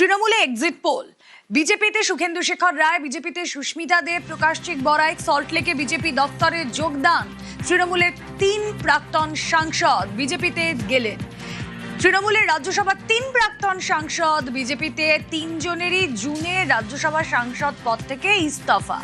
তৃণমূলে exit pole, বিজেপিতে সুখেন্দু শেখর রায়, বিজেপিতে সুস্মিতা দেব, প্রকাশচিক বড়াইক, সল্টলেকে বিজেপি দফতরে যোগদান। তৃণমূলের 3 প্রাক্তন সাংসদ বিজেপিতে গেলেন। তৃণমূলের রাজ্যসভার 3 প্রাক্তন সাংসদ বিজেপিতে, 3 জনেরই জুনে রাজ্যসভা সাংসদ পদ থেকে ইস্তফা।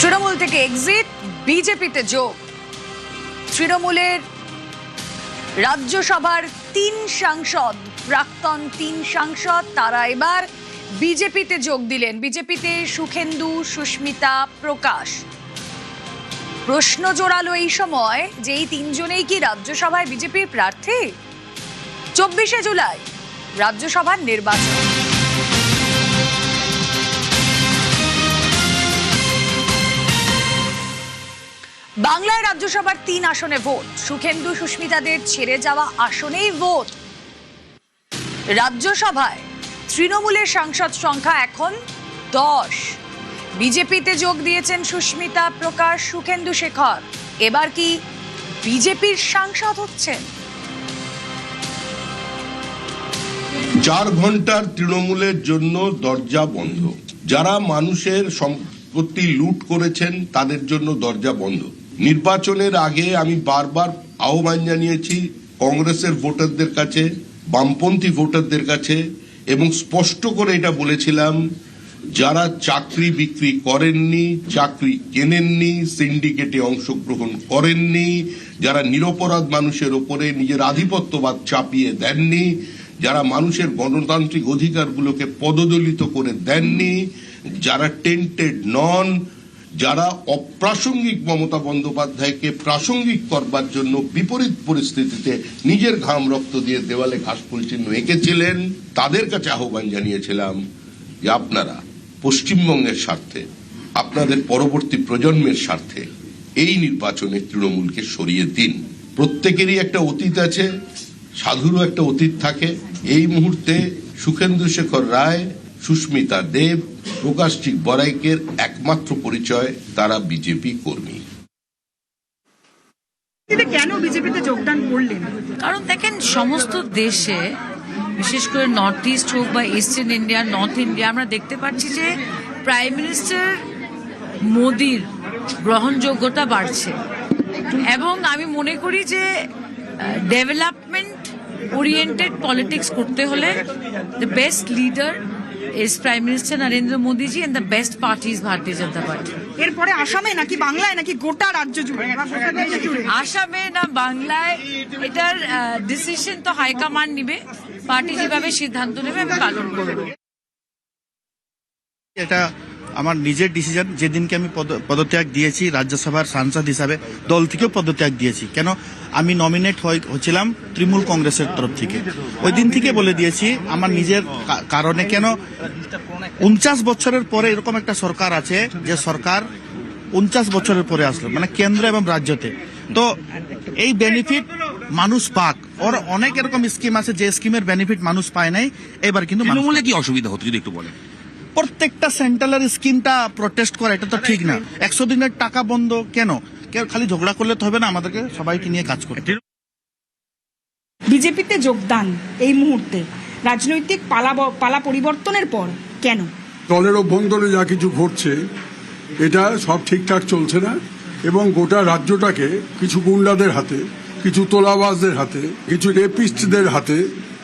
তৃণমূল থেকে এক্সিট, বিজেপিতে যোগ। তৃণমূলের রাজ্যসভার 3 সাংসদ, প্রাক্তন 3 সাংসদ, তারা এবার বিজেপিতে যোগ দিলেন। বিজেপিতে সুখেন্দু, সুস্মিতা, প্রকাশ। প্রশ্ন জোরালো এই সময় যে এই 3 জনেই কি রাজ্যসভায় বিজেপির প্রার্থী? 24শে জুলাই রাজ্যসভার নির্বাচন। বাংলায় রাজ্যসভার 3 আসনে ভোট। সুখেন্দু সুস্মিতাদের ছেড়ে যাওয়া আসনেই ভোট। রাজ্যসভায় তৃণমূলের সাংসদ সংখ্যা এখন 10। বিজেপিতে যোগ দিয়েছেন সুস্মিতা, প্রকাশ, সুখেন্দু শেখর। এবার কি বিজেপির সাংসদ হচ্ছেন? 4 ঘন্টার তৃণমূলের জন্য দরজা বন্ধ। যারা মানুষের সম্পত্তি লুট করেছেন তাদের জন্য দরজা বন্ধ। নির্বাচনের আগে আমি বারবার আহ্বান জানিয়েছি কংগ্রেসের ভোটারদের কাছে, বামপন্থী ভোটারদের কাছে, এবং স্পষ্ট করে এটা বলেছিলাম, যারা চাকরি বিক্রি করেননি, চাকরি কেনেননি, সিন্ডিকেটে অংশগ্রহণ করেননি, যারা নিরপরাধ মানুষের ওপরে নিজের আধিপত্যবাদ চাপিয়ে দেননি, যারা মানুষের গণতান্ত্রিক অধিকারগুলোকে পদদলিত করে দেননি, যারা টেন্টেড নন, যারা অপ্রাসঙ্গিক মমতা বন্দ্যোপাধ্যায়কে প্রাসঙ্গিক করবার জন্য বিপরীত পরিস্থিতিতে নিজের ঘাম রক্ত দিয়ে দেওয়ালে ঘাসফুল চিহ্ন এঁকেছিলেন, তাদের কাছে আহ্বান জানিয়েছিলাম যে আপনারা পশ্চিমবঙ্গের স্বার্থে, আপনাদের পরবর্তী প্রজন্মের স্বার্থে এই নির্বাচনে তৃণমূলকে সরিয়ে দিন। প্রত্যেকেরই একটা অতীত আছে, সাধুরও একটা অতীত থাকে। এই মুহূর্তে সুখেন্দু শেখর রায়, সুস্মিতা দেব, প্রকাশচিক বড়াইকের একমাত্র পরিচয় তারা বিজেপি কর্মী। কেন বিজেপিতে যোগদান করলেন? কারণ দেখেন, সমস্ত দেশে, বিশেষ করে নর্থ ইস্ট হোক বা ইস্টার্ন ইন্ডিয়া, নর্থ ইন্ডিয়া, আমরা দেখতে পাচ্ছি যে প্রাইম মিনিস্টার মোদির গ্রহণযোগ্যতা বাড়ছে। এবং আমি মনে করি যে ডেভেলপমেন্ট ওরিয়েন্টেড পলিটিক্স করতে হলে the best leader is Prime Minister Narendra Modi ji and the best party is Bharatiya Janata Party. এরপরে আসামে নাকি বাংলায় নাকি গোটা রাজ্য জুড়ে? আসামে না বাংলায়, এটার ডিসিশন তো হাইকমান্ড নিবে। পার্টি যেভাবে সিদ্ধান্ত নেবে আমি পালন করব। এটা আমার নিজের ডিসিশন। যেদিনকে আমি পদত্যাগ দিয়েছি রাজ্যসভার সাংসদ হিসাবে, দল থেকেও পদত্যাগ দিয়েছি। কেন? আমি নমিনেট হয়েছিলাম তৃণমূল কংগ্রেসের তরফ থেকে। ওই দিন থেকে বলে দিয়েছি আমার নিজের কারণে। কেন? 49 বছরের পরে এরকম একটা সরকার আছে, যে সরকার 49 বছরের পরে আসলো, মানে কেন্দ্র এবং রাজ্যতে। তো এই বেনিফিট মানুষ পাক। ওর অনেক এরকম স্কিম আছে যে স্কিমের বেনিফিট মানুষ পায় নাই। এবার কিন্তু তৃণমূলে কি অসুবিধা হতো যদি একটু বলেন? প্রত্যেকটা সেন্ট্রালের স্কিমটা প্রোটেস্ট করে, এটা তো ঠিক না। 100 দিনের টাকা বন্ধ কেন? খালি ঝগড়া করলে তো হবে না, আমাদেরকে সবাইকে নিয়ে কাজ করতে। বিজেপিতে যোগদান এই মুহূর্তে রাজনৈতিক পালা পরিবর্তনের পর কেন? দলের অভ্যন্তরে যা কিছু ঘটছে এটা সব ঠিকঠাক চলছে না, এবং গোটা রাজ্যটাকে কিছু গুন্ডাদের হাতে, কিছু তোলাবাজদের হাতে, কিছু রেপিস্টদের হাতে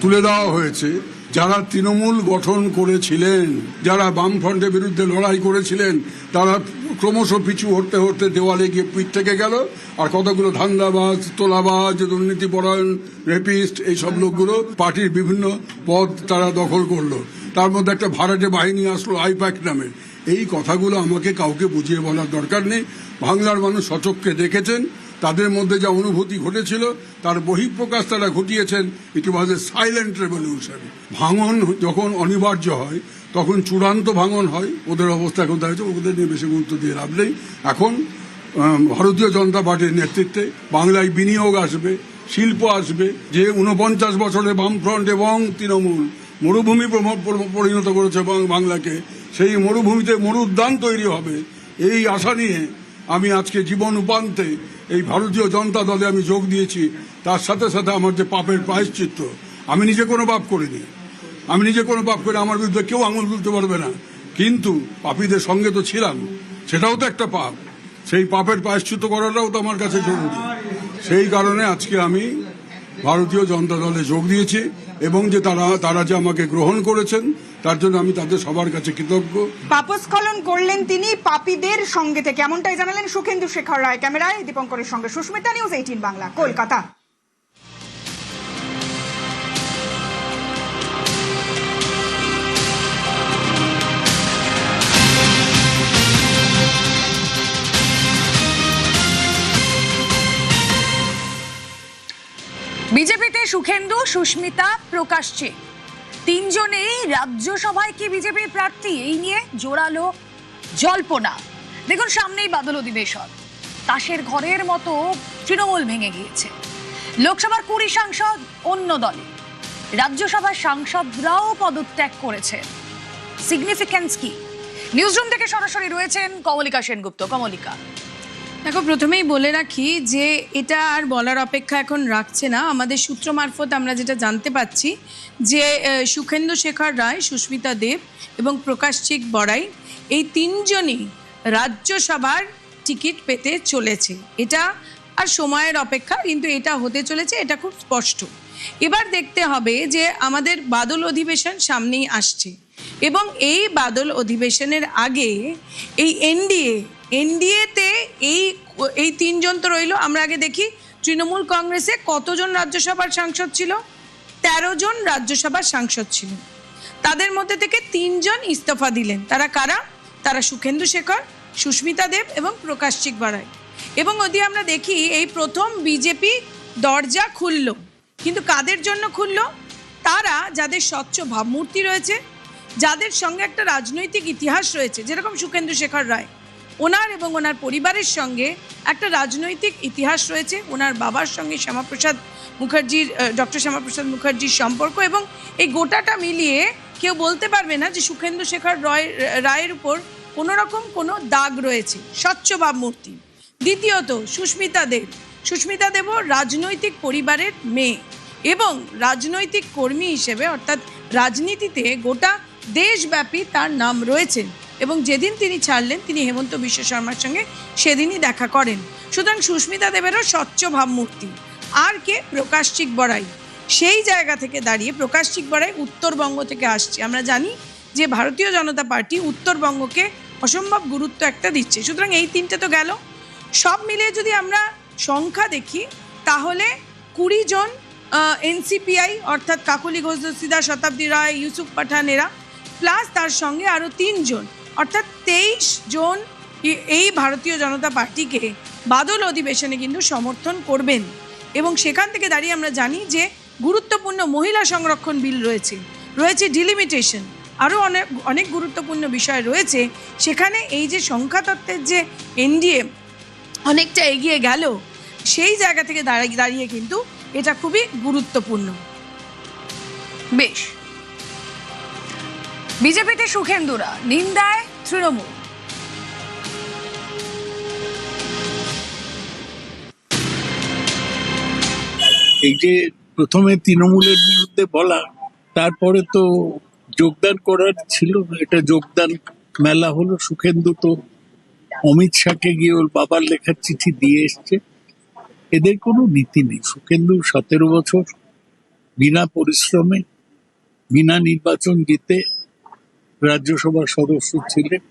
তুলে দেওয়া হয়েছে। যারা তৃণমূল গঠন করেছিলেন, যারা বামফ্রন্টের বিরুদ্ধে লড়াই করেছিলেন, তারা ক্রমশ পিছু হতে হতে দেওয়ালে গিয়ে পিঠ থেকে গেল। আর কতগুলো ধান্দাবাজ, তোলাবাজ, দুর্নীতিপরায়ণ, রেপিস্ট, এইসব লোকগুলো পার্টির বিভিন্ন পদ তারা দখল করলো। তার মধ্যে একটা ভাড়াটে বাহিনী আসলো আইপ্যাক নামে। এই কথাগুলো আমাকে কাউকে বুঝিয়ে বলার দরকার নেই। বাংলার মানুষ সচক্ষে দেখেছেন। তাদের মধ্যে যা অনুভূতি ঘটেছিল তার বহিঃপ্রকাশ তারা ঘটিয়েছেন। ইট ওয়াজ এ সাইলেন্ট রেভলিউশন। ভাঙন যখন অনিবার্য হয় তখন চূড়ান্ত ভাঙন হয়। ওদের অবস্থা কোথায় হয়েছে ওদের নিয়ে বেশি গুরুত্ব দিয়ে লাভ নেই। এখন ভারতীয় জনতা পার্টির নেতৃত্বে বাংলায় বিনিয়োগ আসবে, শিল্প আসবে। যে 49 বছরে বামফ্রন্ট এবং তৃণমূল মরুভূমি পরিণত করেছে বাংলাকে, সেই মরুভূমিতে মরুদ্যান তৈরি হবে। এই আশা নিয়ে আমি আজকে জীবন উপান্তে এই ভারতীয় জনতা দলে আমি যোগ দিয়েছি। তার সাথে সাথে আমার যে পাপের প্রায়শ্চিত্ত, আমি নিজে কোনো পাপ করিনি, আমার বিরুদ্ধে কেউ আঙুল তুলতে পারবে না, কিন্তু পাপীদের সঙ্গে তো ছিলাম, সেটাও তো একটা পাপ। সেই পাপের প্রায়শ্চিত্ত করাটাও তো আমার কাছে জরুরি। সেই কারণে আজকে আমি ভারতীয় জনতা দলে যোগ দিয়েছি, এবং যে তারা যে আমাকে গ্রহণ করেছেন তার জন্য আমি তাদের সবার কাছে কৃতজ্ঞ। পাপস্খলন করলেন তিনি পাপীদের সঙ্গে থেকে, এমনটাই জানালেন সুখেন্দু শেখর রায়। ক্যামেরায় দীপঙ্করের সঙ্গে সুস্মিতা, নিউজ 18 বাংলা, কলকাতা। বিজেপিতে সুখেন্দু, সুস্মিতা, প্রকাশ চিক তিনজনেই রাজ্যসভায় কি বিজেপির প্রার্থী, এই নিয়ে জোরালো জল্পনা। দেখুন, সামনেই বাদল অধিবেশন, তাসের ঘরের মতো তৃণমূল ভেঙে গিয়েছে। লোকসভার 20 সাংসদ অন্য দলে, রাজ্যসভার সাংসদরাও পদত্যাগ করেছে। সিগনিফিকেন্স কি? নিউজরুম থেকে সরাসরি রয়েছেন কমলিকা সেনগুপ্ত। কমলিকা, দেখো, প্রথমেই বলে রাখি যে এটা আর বলার অপেক্ষা এখন রাখছে না। আমাদের সূত্র মারফত আমরা যেটা জানতে পাচ্ছি যে সুখেন্দু শেখর রায়, সুস্মিতা দেব এবং প্রকাশ চিক বড়াই, এই তিনজনই রাজ্যসভার টিকিট পেতে চলেছে। এটা আর সময়ের অপেক্ষা, কিন্তু এটা হতে চলেছে, এটা খুব স্পষ্ট। এবার দেখতে হবে যে আমাদের বাদল অধিবেশন সামনেই আসছে, এবং এই বাদল অধিবেশনের আগে এই এনডিএতে এই তিনজন তো রইল। আমরা আগে দেখি তৃণমূল কংগ্রেসে কতজন রাজ্যসভার সাংসদ ছিল। 13 জন রাজ্যসভার সাংসদ ছিল, তাদের মধ্যে থেকে 3 জন ইস্তফা দিলেন। তারা কারা? তারা সুখেন্দু শেখর, সুস্মিতা দেব এবং প্রকাশ চিক বড়াই। এবং যদি আমরা দেখি, এই প্রথম বিজেপি দরজা খুলল, কিন্তু কাদের জন্য খুলল? তারা যাদের স্বচ্ছ ভাবমূর্তি রয়েছে, যাদের সঙ্গে একটা রাজনৈতিক ইতিহাস রয়েছে, যেরকম সুখেন্দু শেখর রায়, ওনার এবং ওনার পরিবারের সঙ্গে একটা রাজনৈতিক ইতিহাস রয়েছে। ওনার বাবার সঙ্গে ডক্টর শ্যামাপ্রসাদ মুখার্জির সম্পর্ক, এবং এই গোটাটা মিলিয়ে কেউ বলতে পারবে না যে সুখেন্দু শেখর রায়ের উপর কোনো রকম কোনো দাগ রয়েছে, স্বচ্ছ ভাবমূর্তি। দ্বিতীয়ত, সুস্মিতা দেবও রাজনৈতিক পরিবারের মেয়ে, এবং রাজনৈতিক কর্মী হিসেবে, অর্থাৎ রাজনীতিতে গোটা দেশব্যাপী তার নাম রয়েছে। এবং যেদিন তিনি ছাড়লেন, তিনি হেমন্ত বিশ্ব শর্মার সঙ্গে সেদিনই দেখা করেন। সুতরাং সুস্মিতা দেবেরও স্বচ্ছ ভাবমূর্তি। আর কে? প্রকাশ চিক বড়াই। সেই জায়গা থেকে দাঁড়িয়ে প্রকাশ চিক বড়াই উত্তরবঙ্গ থেকে আসছে। আমরা জানি যে ভারতীয় জনতা পার্টি উত্তরবঙ্গকে অসম্ভব গুরুত্ব একটা দিচ্ছে। সুতরাং এই তিনটে তো গেল। সব মিলিয়ে যদি আমরা সংখ্যা দেখি, তাহলে 20 জন এনসিপিআই, অর্থাৎ কাকলি ঘোষ দস্তিদার, শতাব্দী রায়, ইউসুফ পাঠান, এরা, প্লাস তার সঙ্গে আরও 3 জন, অর্থাৎ 23 জন এই ভারতীয় জনতা পার্টিকে বাদল অধিবেশনে কিন্তু সমর্থন করবেন। এবং সেখান থেকে দাঁড়িয়ে আমরা জানি যে গুরুত্বপূর্ণ মহিলা সংরক্ষণ বিল রয়েছে ডিলিমিটেশন, আরও অনেক গুরুত্বপূর্ণ বিষয় রয়েছে। সেখানে এই যে সংখ্যাতত্ত্বের যে এনডিএ অনেকটা এগিয়ে গেল, সেই জায়গা থেকে দাঁড়িয়ে কিন্তু এটা খুবই গুরুত্বপূর্ণ। বেশ, বিজেপিতে সুখেন্দুরা, নিন্দায় তৃণমূল। এই যে প্রথমে তৃণমূলের বিরুদ্ধে বলা, তারপরে তো যোগদান করার ছিল, এটা যোগদান মেলা হলো। সুখেন্দু তো অমিত শাহকে গিয়ে ওর বাবার লেখার চিঠি দিয়ে এসছে। এদের কোনো নীতি নেই। সুখেন্দু 17 বছর বিনা পরিশ্রমে, বিনা নির্বাচন জিতে রাজ্যসভার সদস্য ছিলেন।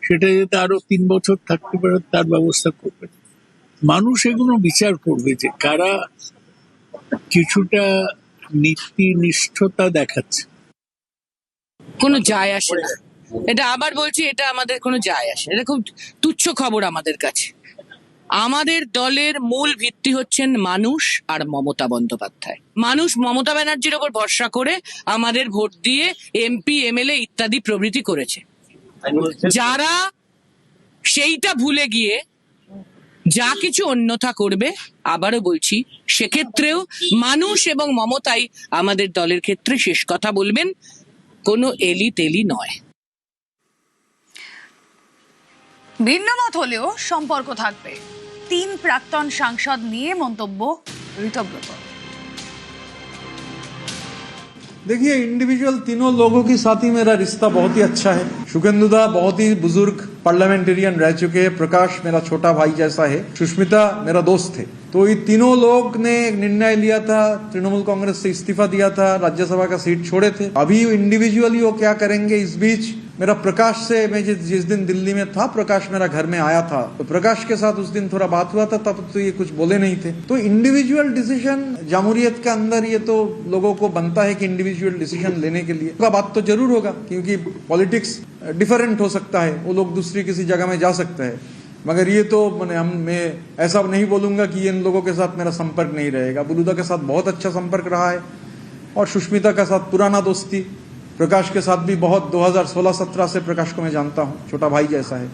সেটা যাতে আরো 3 বছর থাকতে পারে তার ব্যবস্থা করবে। মানুষ এগুলো বিচার করবে যে কারা কিছুটা নীতিনিষ্ঠতা দেখাচ্ছে। কোনো যায় আসে না, এটা আবার বলছি, এটা আমাদের কোনো যায় আসে, এটা খুব তুচ্ছ খবর আমাদের কাছে। আমাদের দলের মূল ভিত্তি হচ্ছেন মানুষ আর মমতা বন্দ্যোপাধ্যায়। মানুষ মমতা ব্যানার্জির ওপর ভরসা করে আমাদের ভোট দিয়ে এমপি, এমএলএ ইত্যাদি প্রভৃতি করেছে। যারা সেইটা ভুলে গিয়ে যা কিছু অন্যথা করবে, আবারও বলছি, সেক্ষেত্রেও মানুষ এবং মমতাই আমাদের দলের ক্ষেত্রে শেষ কথা বলবেন, কোনো এলি তেলি নয়। ভিন্নমত হলেও সম্পর্ক থাকবে, 3 প্রাক্তন সাংসদ নিয়ে মন্তব্য ঋতব্রত। देखिए, इंडिविजुअल तीनों लोगों के साथ ही मेरा रिश्ता बहुत ही अच्छा है। शुभेंदुदा बहुत ही बुजुर्ग पार्लियामेंटेरियन रह चुके हैं, प्रकाश मेरा छोटा भाई जैसा है, सुष्मिता मेरा दोस्त थे। तो ये तीनों लोग ने एक निर्णय लिया था, तृणमूल कांग्रेस से इस्तीफा दिया था, राज्यसभा का सीट छोड़े थे। अभी इंडिविजुअली वो क्या करेंगे, इस बीच मेरा प्रकाश से, मैं जिस दिन दिल्ली में था, प्रकाश मेरा घर में आया था, तो प्रकाश के साथ उस दिन थोड़ा बात हुआ था, तब तो ये कुछ बोले नहीं थे। तो इंडिविजुअल डिसीजन जमहूरियत के अंदर ये तो लोगों को बनता है कि इंडिविजुअल डिसीजन लेने के लिए का बात तो जरूर होगा, क्योंकि पॉलिटिक्स डिफरेंट हो सकता है, वो लोग दूसरी किसी जगह में जा सकते हैं। मगर ये तो मैं ऐसा नहीं बोलूंगा कि इन लोगों के साथ मेरा संपर्क नहीं रहेगा। बुलुदा के साथ बहुत अच्छा संपर्क रहा है और सुष्मिता के साथ पुराना दोस्ती, प्रकाश के साथ भी बहुत 2016-17 से प्रकाश को मैं जानता हूँ, छोटा भाई जैसा है।